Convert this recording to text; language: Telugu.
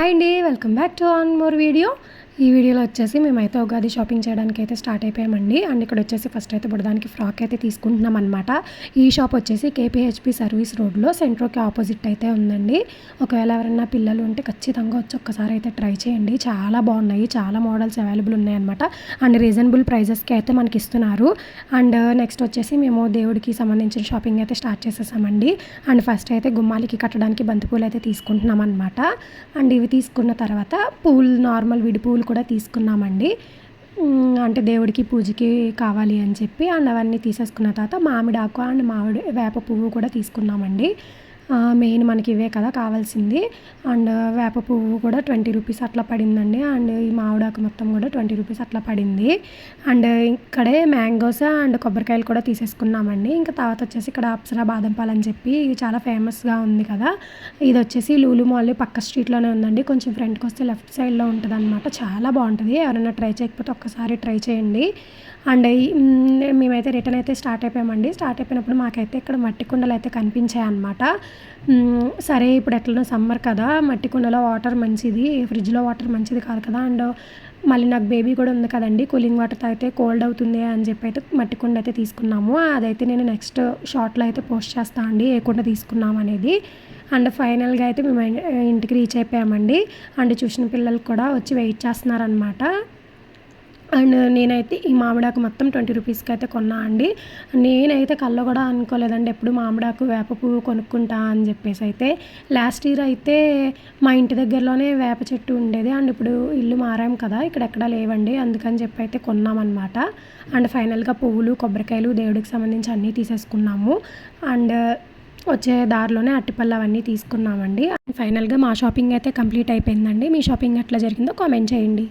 హాయ్ అండి, welcome back to one more video. ఈ వీడియోలో వచ్చేసి మేమైతే ఉగాది షాపింగ్ చేయడానికి అయితే స్టార్ట్ అయిపోయామండి. అండ్ ఇక్కడ వచ్చేసి ఫస్ట్ అయితే బుడదానికి ఫ్రాక్ అయితే తీసుకుంటున్నాం అనమాట. ఈ షాప్ వచ్చేసి కేపీహెచ్పి సర్వీస్ రోడ్లో సెంట్రోకి ఆపోజిట్ అయితే ఉందండి. ఒకవేళ ఎవరైనా పిల్లలు ఉంటే ఖచ్చితంగా వచ్చి ఒక్కసారి అయితే ట్రై చేయండి. చాలా బాగున్నాయి, చాలా మోడల్స్ అవైలబుల్ ఉన్నాయన్నమాట. అండ్ రీజనబుల్ ప్రైజెస్కి అయితే మనకి ఇస్తున్నారు. అండ్ నెక్స్ట్ వచ్చేసి మేము దేవుడికి సంబంధించిన షాపింగ్ అయితే స్టార్ట్ చేసేసామండి. అండ్ ఫస్ట్ అయితే గుమ్మాలకి కట్టడానికి బంతిపూలు అయితే తీసుకుంటున్నాం అనమాట. అండ్ ఇవి తీసుకున్న తర్వాత పూలు, నార్మల్ విడి పూలు కూడా తీసుకున్నామండి. అంటే దేవుడికి పూజకి కావాలి అని చెప్పి. అండ్ అవన్నీ తీసేసుకున్న తర్వాత మామిడాకు అండ్ వేప పువ్వు కూడా తీసుకున్నామండి. మెయిన్ మనకి ఇవే కదా కావాల్సింది. అండ్ వేప పువ్వు కూడా 20 రూపీస్ అట్లా పడిందండి. అండ్ ఈ మామిడాకు మొత్తం కూడా 20 రూపీస్ అట్లా పడింది. అండ్ ఇక్కడే మ్యాంగోస్ అండ్ కొబ్బరికాయలు కూడా తీసేసుకున్నామండి. ఇంకా తర్వాత వచ్చేసి ఇక్కడ అప్సరా బాదం పాలు అని చెప్పి ఇది చాలా ఫేమస్గా ఉంది కదా. ఇది వచ్చేసి లూలు మాల్ పక్క స్ట్రీట్లోనే ఉందండి. కొంచెం ఫ్రంట్కి వస్తే లెఫ్ట్ సైడ్లో ఉంటుంది అనమాట. చాలా బాగుంటుంది. ఎవరైనా ట్రై చేయకపోతే ఒక్కసారి ట్రై చేయండి. అండ్ మేమైతే రిటర్న్ అయితే స్టార్ట్ అయిపోయామండి. స్టార్ట్ అయిపోయినప్పుడు మాకైతే ఇక్కడ మట్టి కుండలు అయితే కనిపించాయి అనమాట. సరే ఇప్పుడు ఎట్లనో సమ్మర్ కదా, మట్టి కుండలో వాటర్ మంచిది, ఫ్రిడ్జ్లో వాటర్ మంచిది కాదు కదా. అండ్ మళ్ళీ నాకు బేబీ కూడా ఉంది కదండి, కూలింగ్ వాటర్ అయితే కోల్డ్ అవుతుంది అని చెప్పి అయితే మట్టి కుండ అయితే తీసుకున్నాము. అదైతే నేను నెక్స్ట్ షార్ట్లో అయితే పోస్ట్ చేస్తాను అండి ఏ కుండ తీసుకున్నాం అనేది. అండ్ ఫైనల్గా అయితే మేము ఇంటికి రీచ్ అయిపోయామండి. అండ్ చూసిన పిల్లలు కూడా వచ్చి వెయిట్ చేస్తున్నారనమాట. అండ్ నేనైతే ఈ మామిడాకు మొత్తం 20 రూపీస్కి అయితే కొన్నా అండి. నేనైతే కల్లో కూడా అనుకోలేదండి ఎప్పుడు మామిడాకు వేప పువ్వు కొనుక్కుంటా అని చెప్పేసి. అయితే లాస్ట్ ఇయర్ అయితే మా ఇంటి దగ్గరలోనే వేప చెట్టు ఉండేది. అండ్ ఇప్పుడు ఇల్లు మారాం కదా, ఇక్కడ ఎక్కడా లేవండి. అందుకని చెప్పి అయితే కొన్నామన్నమాట. అండ్ ఫైనల్గా పువ్వులు, కొబ్బరికాయలు, దేవుడికి సంబంధించి అన్నీ తీసేసుకున్నాము. అండ్ వచ్చే దారిలోనే అరటిపళ్ళు అవన్నీ తీసుకున్నామండి. ఫైనల్గా మా షాపింగ్ అయితే కంప్లీట్ అయిపోయిందండి. మీ షాపింగ్ ఎట్లా జరిగిందో కామెంట్ చేయండి.